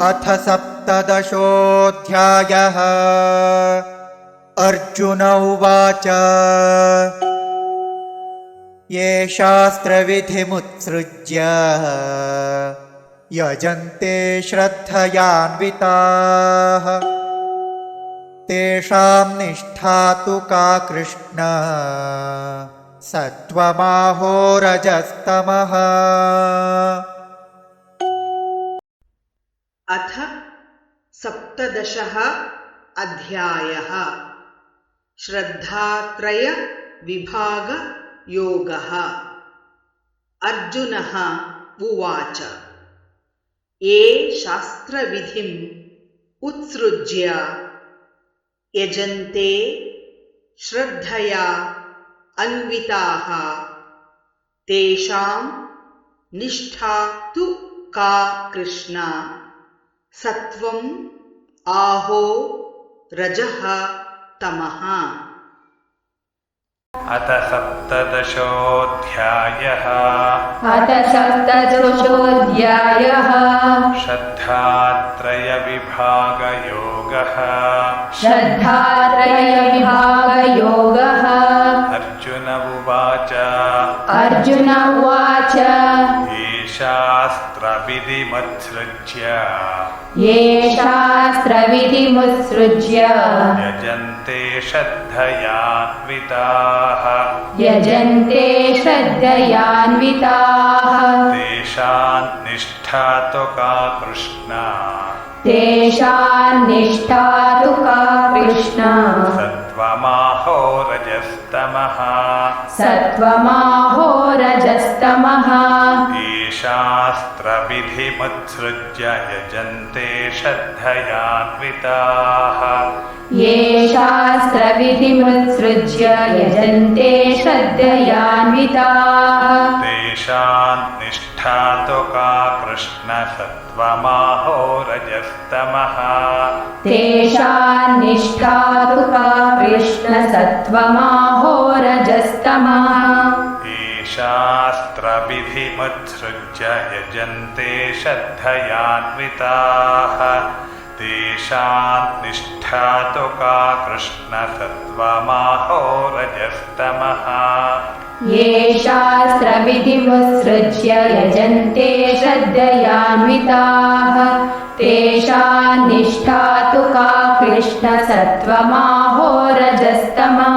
अथ सप्तदशोऽध्यायः। अर्जुन उवाच ये शास्त्रविधिमुत्सृज्य यजन्ते श्रद्धयान्विताः तेषां निष्ठा तु का कृष्ण सत्त्वमाहो रजस्तमः। अथ सप्तदशः अध्यायः। श्रद्धात्रय विभाग योगः। अर्जुनः उवाच ये शास्त्रविधिम् उत्सृज्य यजन्ते श्रद्धया अन्विताः तेषां निष्ठा तु का कृष्ण सत्वम् आहो रजः तमः। अथ सप्तदशोऽध्यायः। श्रद्धात्रयविभागयोगः। अर्जुन उवाच ये शास्त्रविधिमुत्सृज्य यजन्ते श्रद्धयान्विताः तेषां निष्ठा तु का कृष्ण सत्त्वमाहो रजस्तमः। ये शास्त्रविधिमुत्सृज्य यजन्ते श्रद्धयान्विताः तेषां निष्ठा तु का कृष्ण सत्त्वमाहो रजस्तमः। ये शास्त्रविधिमुत्सृज्य यजन्ते श्रद्धयान्विताः तेषां निष्ठा तु का कृष्ण सत्त्वमाहो रजस्तमः। ये शास्त्रविधिमुत्सृज्य यजन्ते श्रद्धयान्विताः तेषां निष्ठा तु का कृष्ण सत्त्वमाहो रजस्तमः।